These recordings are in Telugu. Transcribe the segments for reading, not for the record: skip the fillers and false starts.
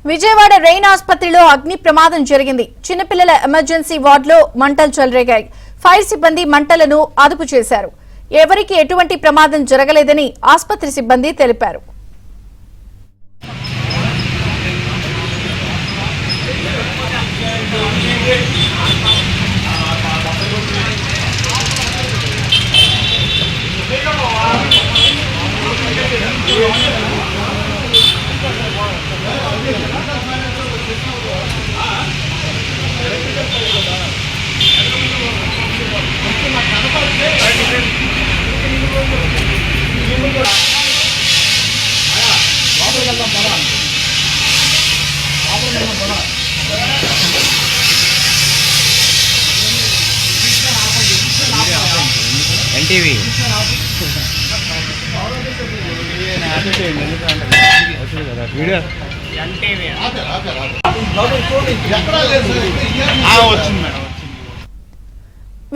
విజయవాడ రెయిన్ ఆసుపత్రిలో అగ్ని ప్రమాదం జరిగింది. చిన్నపిల్లల ఎమర్జెన్సీ వార్డులో మంటలు చెలరేగాయి. ఫైర్ సిబ్బంది మంటలను అదుపు చేశారు. ఎవరికి ఎటువంటి ప్రమాదం జరగలేదని ఆసుపత్రి సిబ్బంది తెలిపారు. ఎన్టీవీ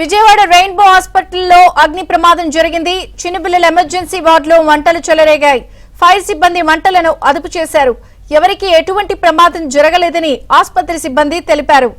విజయవాడ రెయిన్బో హాస్పిటల్లో అగ్ని ప్రమాదం జరిగింది. చిన్నపిల్లల ఎమర్జెన్సీ వార్డులో మంటలు చెలరేగాయి. ఫైర్ సిబ్బంది మంటలను అదుపు చేశారు. ఎవరికి ఎటువంటి ప్రమాదం జరగలేదని ఆసుపత్రి సిబ్బంది తెలిపారు.